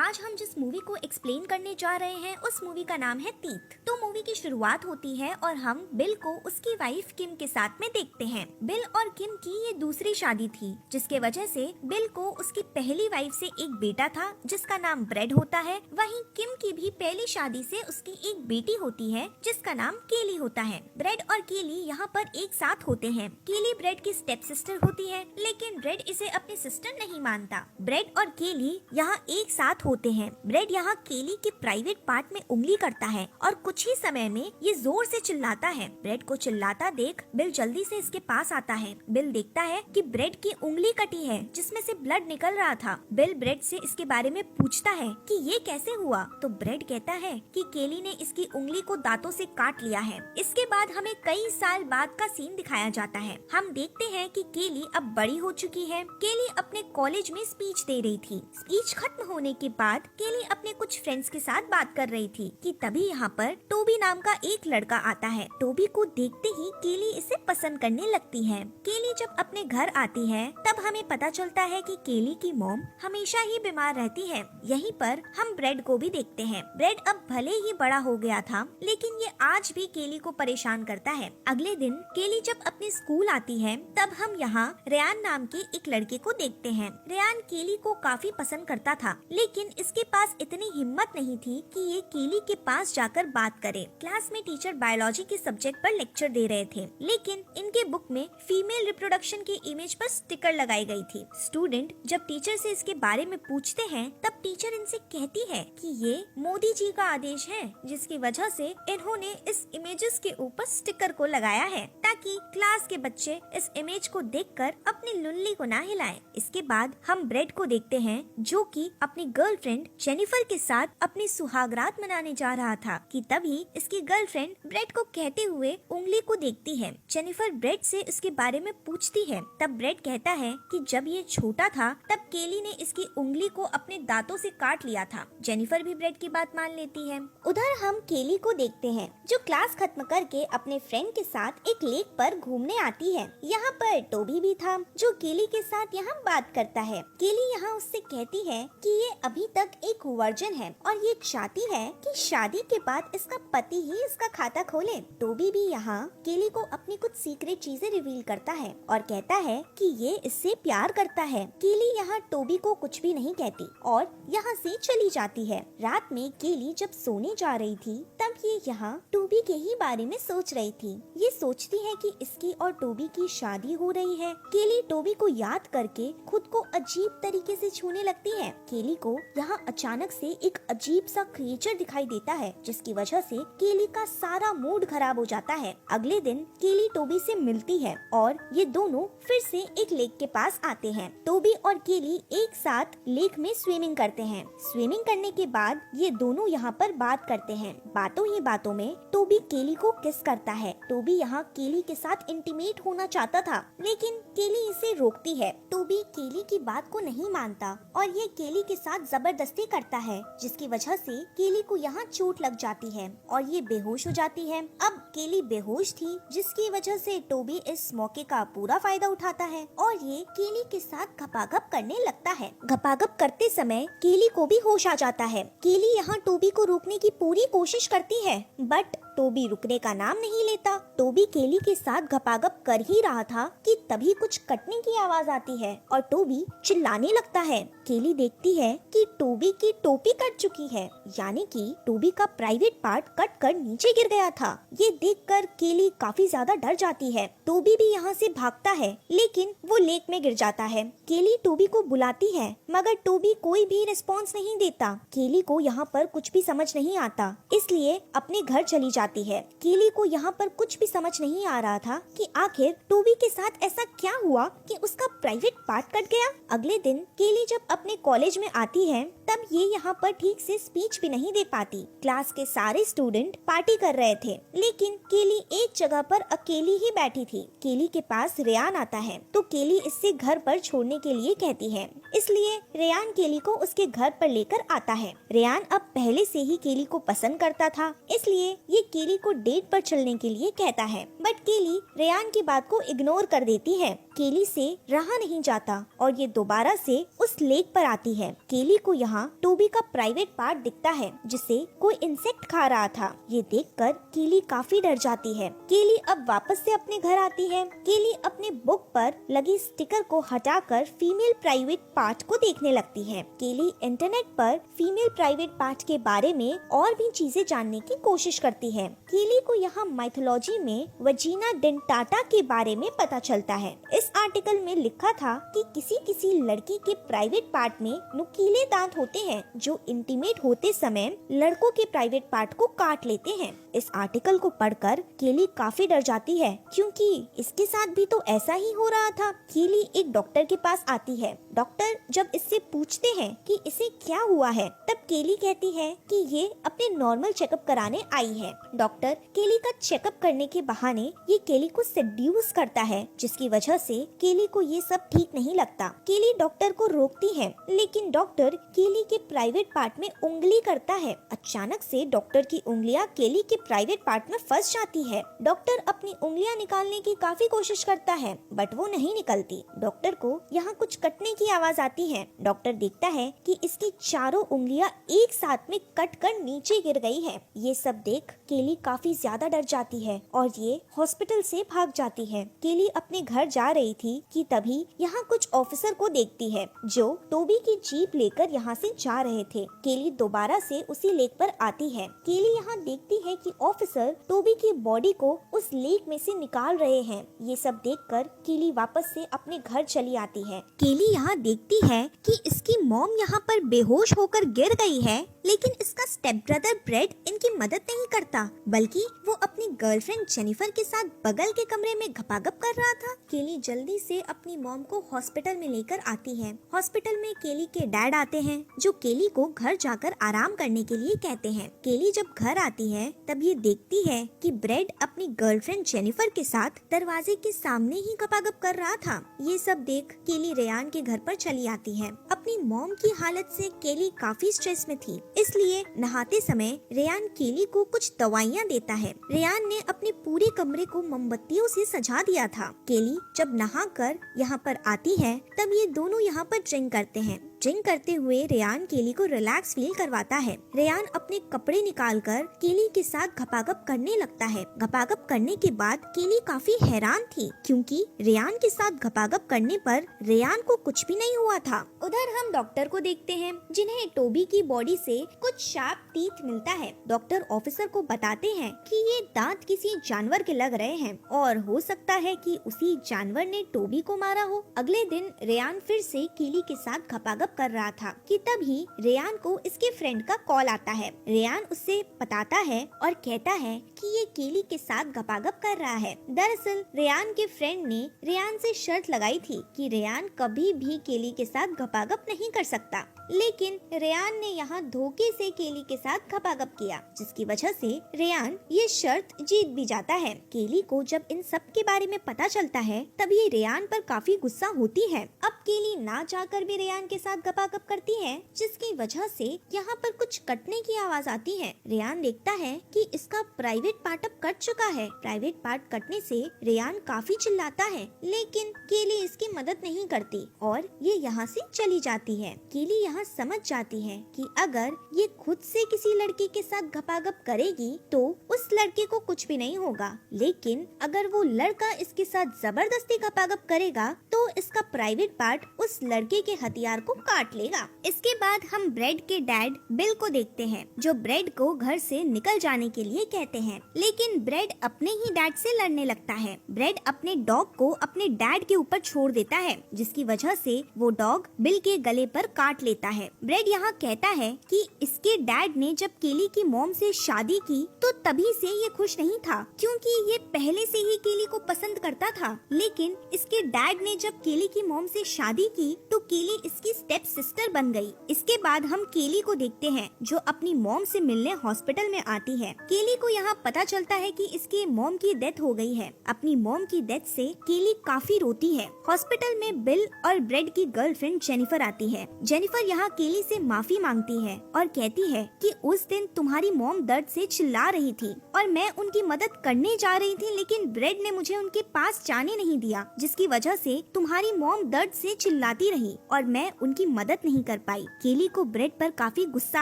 आज हम जिस मूवी को एक्सप्लेन करने जा रहे हैं उस मूवी का नाम है तीत। तो मूवी की शुरुआत होती है और हम बिल को उसकी वाइफ किम के साथ में देखते हैं। बिल और किम की ये दूसरी शादी थी, जिसके वजह से बिल को उसकी पहली वाइफ से एक बेटा था जिसका नाम ब्रेड होता है। वहीं किम की भी पहली शादी से उसकी एक बेटी होती है जिसका नाम केली होता है। ब्रेड और केली यहाँ पर एक साथ होते हैं। केली ब्रेड की स्टेप सिस्टर होती है, लेकिन ब्रेड इसे अपनी सिस्टर नहीं मानता। ब्रेड और केली यहाँ एक साथ होते हैं। ब्रेड यहाँ केली के प्राइवेट पार्ट में उंगली करता है और कुछ ही समय में ये जोर से चिल्लाता है। ब्रेड को चिल्लाता देख बिल जल्दी से इसके पास आता है। बिल देखता है कि ब्रेड की उंगली कटी है जिसमें से ब्लड निकल रहा था। बिल ब्रेड से इसके बारे में पूछता है कि ये कैसे हुआ, तो ब्रेड कहता है कि केली ने इसकी उंगली को दांतों से काट लिया है। इसके बाद हमें कई साल बाद का सीन दिखाया जाता है। हम देखते हैं कि केली अब बड़ी हो चुकी है। केली अपने कॉलेज में स्पीच दे रही थी। स्पीच खत्म होने के बाद केली अपने कुछ फ्रेंड्स के साथ बात कर रही थी कि तभी यहाँ पर टोबी नाम का एक लड़का आता है। टोबी को देखते ही केली इसे पसंद करने लगती है। केली जब अपने घर आती है तब हमें पता चलता है कि केली की मॉम हमेशा ही बीमार रहती है। यहीं पर हम ब्रेड को भी देखते हैं। ब्रेड अब भले ही बड़ा हो गया था, लेकिन ये आज भी केली को परेशान करता है। अगले दिन केली जब अपने स्कूल आती है तब हम यहाँ रेयान नाम के एक लड़के को देखते हैं। रेयान केली को काफी पसंद करता था, लेकिन इसके पास इतनी हिम्मत नहीं थी कि ये केली के पास जाकर बात करे। क्लास में टीचर बायोलॉजी के सब्जेक्ट पर लेक्चर दे रहे थे, लेकिन इनके बुक में फीमेल रिप्रोडक्शन की इमेज पर स्टिकर लगाई गई थी। स्टूडेंट जब टीचर से इसके बारे में पूछते हैं तब टीचर इनसे कहती है कि ये मोदी जी का आदेश है, जिसकी वजह से इन्होंने इस इमेजेस के ऊपर स्टिकर को लगाया है ताकि क्लास के बच्चे इस इमेज को देखकर अपनी लुल्ली को ना हिलाएं। इसके बाद हम ब्रेड को देखते हैं जो कि अपनी गर्लफ्रेंड जेनिफर के साथ अपनी सुहागरात मनाने जा रहा था कि तभी इसकी गर्लफ्रेंड ब्रेड को कहते हुए उंगली को देखती है। जेनिफर ब्रेड से इसके बारे में पूछती है। तब ब्रेड कहता है कि जब ये छोटा था तब केली ने इसकी उंगली को अपने दांतों से काट लिया था। जेनिफर भी ब्रेड की बात मान लेती है। उधर हम केली को देखते हैं जो क्लास खत्म करके अपने फ्रेंड के साथ एक लेक पर घूमने आती है। यहाँ पर टोबी भी था जो केली के साथ यहाँ बात करता है। केली यहाँ उससे कहती है कि ये अभी तक एक वर्जन है और ये चाहती है कि शादी के बाद इसका पति ही इसका खाता खोले। टोबी भी यहाँ केली को अपनी कुछ सीक्रेट चीजें रिवील करता है और कहता है कि ये इससे प्यार करता है। केली यहाँ टोबी को कुछ भी नहीं कहती और यहाँ से चली जाती है। रात में केली जब सोने जा रही थी तब ये यहाँ टोबी के ही बारे में सोच रही थी। ये सोचती है कि इसकी और टोबी की शादी हो रही है। केली टोबी को याद करके खुद को अजीब तरीके से छूने लगती है। केली को यहाँ अचानक से एक अजीब सा क्रिएचर दिखाई देता है, जिसकी वजह से केली का सारा मूड खराब हो जाता है। अगले दिन केली टोबी से मिलती है और ये दोनों फिर से एक लेक के पास आते हैं। टोबी और केली एक साथ लेक में स्विमिंग करते हैं। स्विमिंग करने के बाद ये दोनों यहाँ पर बात करते हैं। बातों ही बातों में टोबी केली को किस करता है। टोबी यहाँ केली के साथ इंटीमेट होना चाहता था, लेकिन केली इसे रोकती है। टोबी केली की बात को नहीं मानता और ये केली के साथ जबरदस्ती करता है, जिसकी वजह से केली को यहाँ चोट लग जाती है और ये बेहोश हो जाती है। अब केली बेहोश थी, जिसकी वजह से टोबी इस मौके का पूरा फायदा उठाता है और ये केली के साथ घपाघप करने लगता है। घपाघप करते समय केली को भी होश आ जाता है। केली यहाँ टोबी को रोकने की पूरी कोशिश करती है, बट टोबी रुकने का नाम नहीं लेता। टोबी केली के साथ घपाघप कर ही रहा था कि तभी कुछ कटने की आवाज आती है और टोबी चिल्लाने लगता है। केली देखती है कि टोबी की टोपी कट चुकी है, यानी कि टोबी का प्राइवेट पार्ट कट कर नीचे गिर गया था। ये देखकर केली काफी ज्यादा डर जाती है। टोबी भी यहाँ से भागता है, लेकिन वो लेक में गिर जाता है। केली टोबी को बुलाती है, मगर टोबी कोई भी रिस्पॉन्स नहीं देता। केली को यहाँ पर कुछ भी समझ नहीं आता, इसलिए अपने घर चली जाती है। केली को यहाँ पर कुछ भी समझ नहीं आ रहा था कि आखिर टोबी के साथ ऐसा क्या हुआ कि उसका प्राइवेट पार्ट कट गया। अगले दिन केली जब अपने कॉलेज में आती है तब ये यहाँ पर ठीक से स्पीच भी नहीं दे पाती। क्लास के सारे स्टूडेंट पार्टी कर रहे थे, लेकिन केली एक जगह पर अकेली ही बैठी थी। केली के पास रेयान आता है तो केली इससे घर पर छोड़ने के लिए कहती है, इसलिए रेयान केली को उसके घर पर लेकर आता है। रेयान अब पहले से ही केली को पसंद करता था, इसलिए ये केली को डेट पर चलने के लिए कहता है, बट केली रेयान की बात को इग्नोर कर देती है। केली से रहा नहीं जाता और ये दोबारा से उस लेक पर आती है। केली को यहाँ टोबी का प्राइवेट पार्ट दिखता है जिसे कोई इंसेक्ट खा रहा था। ये देखकर केली काफी डर जाती है। केली अब वापस से अपने घर आती है। केली अपने बुक पर लगी स्टिकर को हटाकर फीमेल प्राइवेट पार्ट को देखने लगती है। केली इंटरनेट पर फीमेल प्राइवेट पार्ट के बारे में और भी चीजें जानने की कोशिश करती है। केली को यहाँ माइथोलॉजी में वजीना डेंटाटा के बारे में पता चलता है। इस आर्टिकल में लिखा था कि किसी लड़की के प्राइवेट पार्ट में नुकीले दांत होते हैं जो इंटीमेट होते समय लड़कों के प्राइवेट पार्ट को काट लेते हैं। इस आर्टिकल को पढ़कर केली काफी डर जाती है क्योंकि इसके साथ भी तो ऐसा ही हो रहा था। केली एक डॉक्टर के पास आती है। डॉक्टर जब इससे पूछते हैं कि इसे क्या हुआ है, तब केली कहती है कि ये अपने नॉर्मल चेकअप कराने आई है। डॉक्टर केली का चेकअप करने के बहाने ये केली को सेड्यूस करता है, जिसकी वजह से केली को ये सब ठीक नहीं लगता। केली डॉक्टर को रोकती है, लेकिन डॉक्टर केली के प्राइवेट पार्ट में उंगली करता है। अचानक से डॉक्टर की उंगलियां केली के प्राइवेट पार्ट में फंस जाती है। डॉक्टर अपनी उंगलियां निकालने की काफी कोशिश करता है, बट वो नहीं निकलती। डॉक्टर को यहाँ कुछ कटने की आवाज आती है। डॉक्टर देखता है कि इसकी चारों उंगलियां एक साथ में कट कर नीचे गिर गई है। ये सब देख केली काफी ज्यादा डर जाती है और ये हॉस्पिटल से भाग जाती है। केली अपने घर जा रही थी कि तभी यहाँ कुछ ऑफिसर को देखती है जो टोबी की जीप लेकर यहाँ से जा रहे थे। केली दोबारा से उसी लेक पर आती है। केली यहाँ देखती है कि ऑफिसर टोबी की बॉडी को उस लेक में से निकाल रहे हैं। ये सब देखकर केली वापस से अपने घर चली आती है। केली यहाँ देखती है कि इसकी मॉम यहाँ पर बेहोश होकर गिर गई है, लेकिन इसका स्टेप ब्रदर ब्रेड इनकी मदद नहीं करता, बल्कि वो अपनी गर्लफ्रेंड जेनिफर के साथ बगल के कमरे में घपाघप कर रहा था। केली जल्दी से अपनी मॉम को हॉस्पिटल में लेकर आती है। हॉस्पिटल में केली के डैड आते हैं जो केली को घर जाकर आराम करने के लिए कहते हैं। केली जब घर आती है तब ये देखती है कि ब्रेड अपनी गर्लफ्रेंड जेनिफर के साथ दरवाजे के सामने ही घपाघप कर रहा था। ये सब देख केली रेयान के घर पर चली आती है। अपनी मॉम की हालत से केली काफी स्ट्रेस में थी, इसलिए नहाते समय रेयान केली को कुछ दवाइयाँ देता है। रेयान ने अपने पूरे कमरे को मोमबत्तियों से सजा दिया था। केली जब नहाकर यहाँ पर आती है तब ये दोनों यहाँ पर ड्रिंक करते हैं। ड्रिंक करते हुए रेयान केली को रिलैक्स फील करवाता है। रेयान अपने कपड़े निकालकर केली के साथ घपाघप करने लगता है। घपाघप करने के बाद केली काफी हैरान थी क्योंकि रेयान के साथ घपाघप करने पर रेयान को कुछ भी नहीं हुआ था। उधर हम डॉक्टर को देखते हैं जिन्हें टोबी की बॉडी से कुछ शार्प टीथ मिलता है। डॉक्टर ऑफिसर को बताते हैं कि ये दांत किसी जानवर के लग रहे हैं और हो सकता है कि उसी जानवर ने टोबी को मारा हो। अगले दिन रेयान फिर से केली के साथ घपाघप कर रहा था कि तभी रेयान को इसके फ्रेंड का कॉल आता है। रेयान उससे बताता है और कहता है कि ये केली के साथ घपाघप कर रहा है। दरअसल रेयान के फ्रेंड ने रेयान से शर्त लगाई थी कि रेयान कभी भी केली के साथ घपाघप नहीं कर सकता, लेकिन रेयान ने यहाँ धोखे से केली के साथ घपाघप किया, जिसकी वजह से रेयान ये शर्त जीत भी जाता है। केली को जब इन सब के बारे में पता चलता है तब ये रेयान पर काफी गुस्सा होती है। अब केली ना चाहकर भी रेयान के साथ घपाघप करती है, जिसकी वजह से यहाँ पर कुछ कटने की आवाज आती है। रेयान देखता है कि इसका प्राइवेट पार्ट अब कट चुका है। प्राइवेट पार्ट कटने से रेयान काफी चिल्लाता है, लेकिन केली इसकी मदद नहीं करती और ये यहाँ से चली जाती है। केली यहाँ समझ जाती है कि अगर ये खुद से किसी लड़के के साथ घपाघप करेगी तो उस लड़के को कुछ भी नहीं होगा, लेकिन अगर वो लड़का इसके साथ जबरदस्ती घपाघप करेगा तो इसका प्राइवेट पार्ट उस लड़के के हथियार को काट लेगा। इसके बाद हम ब्रेड के डैड बिल को देखते हैं जो ब्रेड को घर से निकल जाने के लिए कहते हैं, लेकिन ब्रेड अपने ही डैड से लड़ने लगता है। ब्रेड अपने डॉग को अपने डैड के ऊपर छोड़ देता है, जिसकी वजह से वो डॉग बिल के गले पर काट लेता है। ब्रेड यहाँ कहता है कि इसके डैड ने जब केली की मॉम से शादी की तो तभी से ये खुश नहीं था, क्योंकि ये पहले से ही केली को पसंद करता था, लेकिन इसके डैड ने जब केली की मॉम से शादी की तो केली इसकी स्टेप सिस्टर बन गई। इसके बाद हम केली को देखते हैं जो अपनी मॉम से मिलने हॉस्पिटल में आती है। केली को यहाँ पता चलता है कि इसके मॉम की डेथ हो गई है। अपनी मॉम की डेथ से केली काफी रोती है। हॉस्पिटल में बिल और ब्रेड की गर्लफ्रेंड जेनिफर आती है। जेनिफर यहाँ केली से माफी मांगती है और कहती है कि उस दिन तुम्हारी मॉम दर्द से चिल्ला रही थी और और मैं उनकी मदद करने जा रही थी, लेकिन ब्रेड ने मुझे उनके पास जाने नहीं दिया, जिसकी वजह से तुम्हारी मॉम दर्द से चिल्लाती रही और मैं उनकी मदद नहीं कर पाई। केली को ब्रेड पर काफी गुस्सा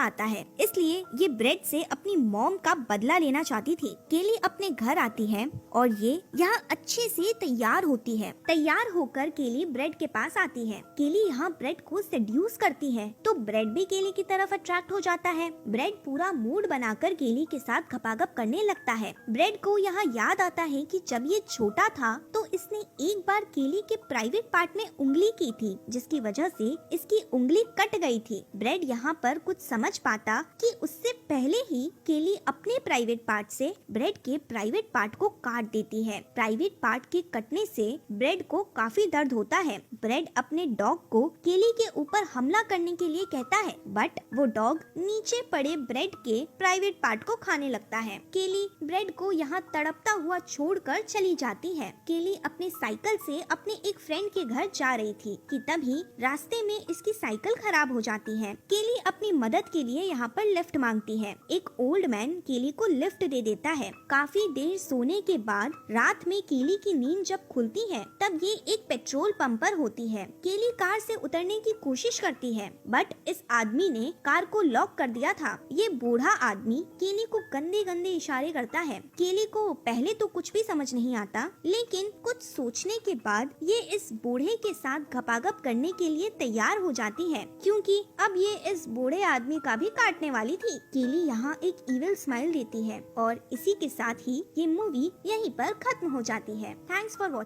आता है, इसलिए ये ब्रेड से अपनी मॉम का बदला लेना चाहती थी। केली अपने घर आती है और ये यहाँ अच्छे से तैयार होती है। तैयार होकर केली ब्रेड के पास आती है। केली यहाँ ब्रेड को सेड्यूस करती है, तो ब्रेड भी केली की तरफ अट्रैक्ट हो जाता है। ब्रेड पूरा मूड बनाकर केली के साथ घपाघप करने लगता है। ब्रेड को यहाँ याद आता है कि जब ये छोटा था तो इसने एक बार केली के प्राइवेट पार्ट में उंगली की थी, जिसकी वजह से इसकी उंगली कट गई थी। ब्रेड यहाँ पर कुछ समझ पाता कि उससे पहले ही केली अपने प्राइवेट पार्ट से ब्रेड के प्राइवेट पार्ट को काट देती है। प्राइवेट पार्ट के कटने से ब्रेड को काफी दर्द होता है। ब्रेड अपने डॉग को केली के ऊपर हमला करने के लिए कहता है, बट वो डॉग नीचे पड़े ब्रेड के प्राइवेट पार्ट को खाने लगता है। केली ब्रेड को यहाँ तड़पता हुआ छोड़कर चली जाती है। केली अपने साइकिल से अपने एक फ्रेंड के घर जा रही थी कि तभी रास्ते में इसकी साइकिल खराब हो जाती है। केली अपनी मदद के लिए यहाँ पर लिफ्ट मांगती है। एक ओल्ड मैन केली को लिफ्ट दे देता है। काफी देर सोने के बाद रात में केली की नींद जब खुलती है तब ये एक पेट्रोल पंप पर होती है। केली कार से उतरने की कोशिश करती है, बट इस आदमी ने कार को लॉक कर दिया था। ये बूढ़ा आदमी केली को गंदे गंदे इशारे करता है। केली को पहले तो कुछ भी समझ नहीं आता, लेकिन कुछ सोचने के बाद ये इस बूढ़े के साथ घपाघप करने के लिए तैयार हो जाती है, क्योंकि अब ये इस बूढ़े आदमी का भी काटने वाली थी। केली यहाँ एक इविल स्माइल देती है और इसी के साथ ही ये मूवी यहीं पर खत्म हो जाती है। Thanks for watching.